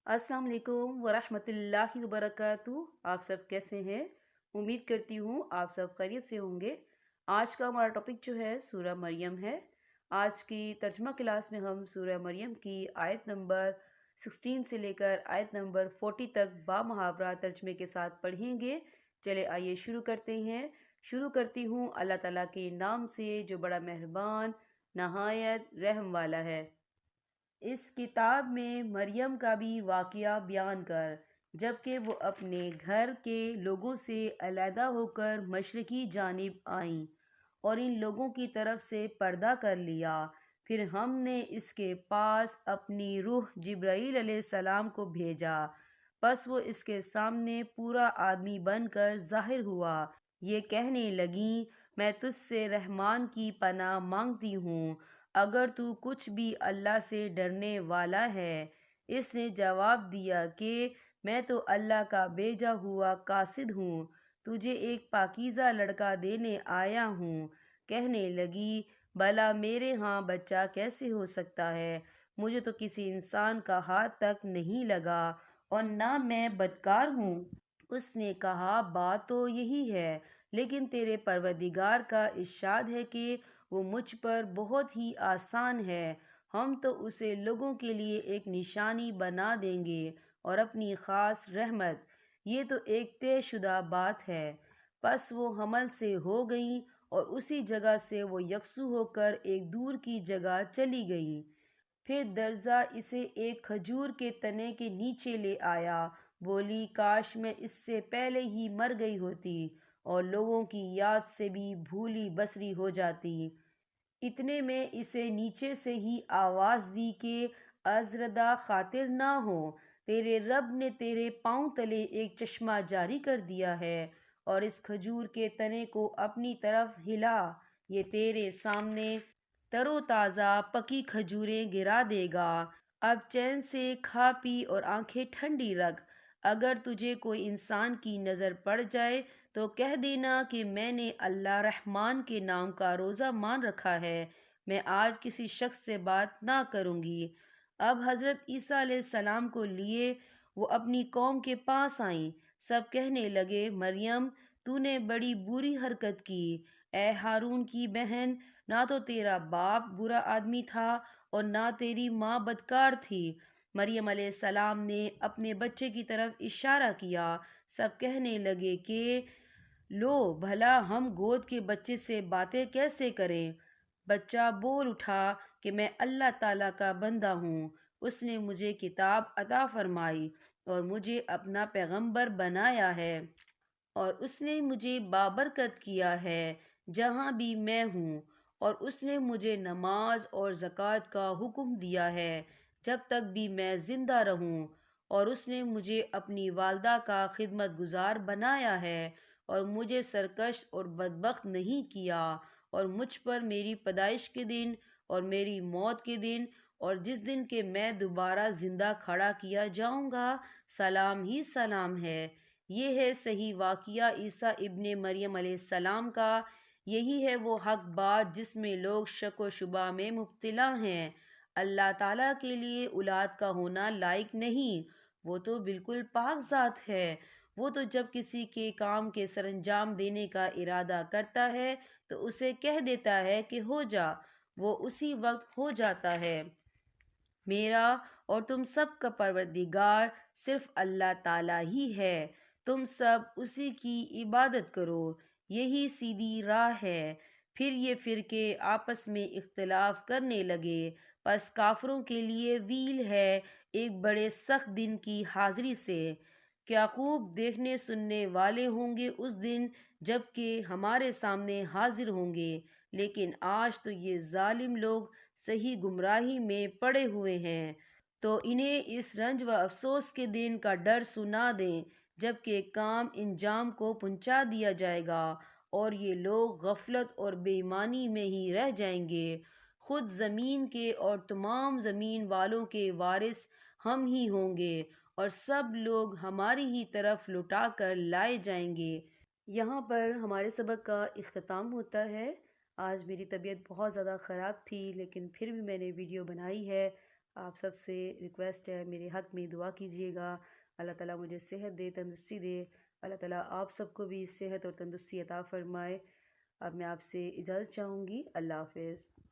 अस्सलाम वालेकुम वरहमतुल्लाहि वबरकातुहू। आप सब कैसे हैं? उम्मीद करती हूँ आप सब खैरियत से होंगे। आज का हमारा टॉपिक जो है सूरह मरियम है। आज की तर्जमा क्लास में हम सूरह मरियम की आयत नंबर 16 से लेकर आयत नंबर 40 तक बामुहावरा तर्जमे के साथ पढ़ेंगे। चले आइए शुरू करते हैं। शुरू करती हूँ अल्लाह ताला के नाम से जो बड़ा मेहरबान नहायत रहम वाला है। इस किताब में मरियम का भी वाक़या बयान कर, जबकि वो अपने घर के लोगों से अलहदा होकर मशरकी जानिब आईं और इन लोगों की तरफ से पर्दा कर लिया। फिर हमने इसके पास अपनी रूह जिब्राईल अलैहिस्सलाम को भेजा, बस वो इसके सामने पूरा आदमी बनकर ज़ाहिर हुआ। ये कहने लगी, मैं तुझसे रहमान की पनाह मांगती हूँ अगर तू कुछ भी अल्लाह से डरने वाला है। इसने जवाब दिया कि मैं तो अल्लाह का भेजा हुआ कासिद हूँ, तुझे एक पाकीज़ा लड़का देने आया हूँ। कहने लगी, भला मेरे यहाँ बच्चा कैसे हो सकता है? मुझे तो किसी इंसान का हाथ तक नहीं लगा और ना मैं बदकार हूँ। उसने कहा, बात तो यही है, लेकिन तेरे परवरदिगार का इरशाद है कि वो मुझ पर बहुत ही आसान है। हम तो उसे लोगों के लिए एक निशानी बना देंगे और अपनी ख़ास रहमत। ये तो एक तयशुदा बात है। बस वो हमल से हो गई और उसी जगह से वो यकसू होकर एक दूर की जगह चली गई। फिर दरजा इसे एक खजूर के तने के नीचे ले आया। बोली, काश मैं इससे पहले ही मर गई होती और लोगों की याद से भी भूली बसरी हो जाती। इतने में इसे नीचे से ही आवाज़ दी कि अज़रदा खातिर ना हो, तेरे रब ने तेरे पाँव तले एक चश्मा जारी कर दिया है और इस खजूर के तने को अपनी तरफ हिला, ये तेरे सामने तरोताज़ा पकी खजूरें गिरा देगा। अब चैन से खा पी और आंखें ठंडी रख। अगर तुझे कोई इंसान की नज़र पड़ जाए तो कह देना कि मैंने अल्लाह रहमान के नाम का रोज़ा मान रखा है। मैं आज किसी शख्स से बात ना करूँगी। अब हज़रत ईसा अलैहिस्सलाम को लिए वो अपनी कौम के पास आईं। सब कहने लगे, मरियम तूने बड़ी बुरी हरकत की। ए हारून की बहन, ना तो तेरा बाप बुरा आदमी था और ना तेरी माँ बदकार थी। मरियम अलैहिस्सलाम ने अपने बच्चे की तरफ इशारा किया। सब कहने लगे कि लो भला हम गोद के बच्चे से बातें कैसे करें। बच्चा बोल उठा कि मैं अल्लाह ताला का बंदा हूँ। उसने मुझे किताब अता फरमाई और मुझे अपना पैगंबर बनाया है और उसने मुझे बाबरकत किया है जहाँ भी मैं हूँ, और उसने मुझे नमाज और ज़कात का हुक्म दिया है जब तक भी मैं ज़िंदा रहूँ, और उसने मुझे अपनी वालदा का खिदमत गुजार बनाया है और मुझे सरकश और बदबख्त नहीं किया, और मुझ पर मेरी पैदाइश के दिन और मेरी मौत के दिन और जिस दिन के मैं दोबारा ज़िंदा खड़ा किया जाऊँगा सलाम ही सलाम है। ये है सही वाक़िया ईसा इब्ने मरियम अलैहिस्सलाम का। यही है वो हक बात जिसमें लोग शक व शुबा में मुब्तला हैं। अल्लाह ताला के लिए औलाद का होना लायक नहीं, वो तो बिल्कुल पाक ज़ात है। वो तो जब किसी के काम के सरंजाम देने का इरादा करता है तो उसे कह देता है कि हो जा, वो उसी वक्त हो जाता है। मेरा और तुम सब का परवरदिगार सिर्फ अल्लाह ताला ही है। तुम सब उसी की इबादत करो, यही सीधी राह है। फिर ये फिरके आपस में इख्तिलाफ करने लगे। बस काफरों के लिए वील है एक बड़े सख्त दिन की हाजिरी से। क्या खूब देखने सुनने वाले होंगे उस दिन जबकि हमारे सामने हाजिर होंगे। लेकिन आज तो ये जालिम लोग सही गुमराही में पड़े हुए हैं। तो इन्हें इस रंज व अफसोस के दिन का डर सुना दें जबकि काम इंजाम को पहुंचा दिया जाएगा और ये लोग गफलत और बेईमानी में ही रह जाएंगे। खुद ज़मीन के और तमाम ज़मीन वालों के वारिस हम ही होंगे और सब लोग हमारी ही तरफ लुटा कर लाए जाएंगे। यहाँ पर हमारे सबक का इख्तिताम होता है। आज मेरी तबीयत बहुत ज़्यादा ख़राब थी लेकिन फिर भी मैंने वीडियो बनाई है। آپ سب سے ریکویسٹ ہے میرے حق میں دعا کیجیے گا، اللہ تعالیٰ مجھے صحت دے، تندرستی دے، اللہ تعالیٰ آپ سب کو بھی صحت اور تندرستی عطا فرمائے۔ اب میں آپ سے اجازت چاہوں گی، اللہ حافظ۔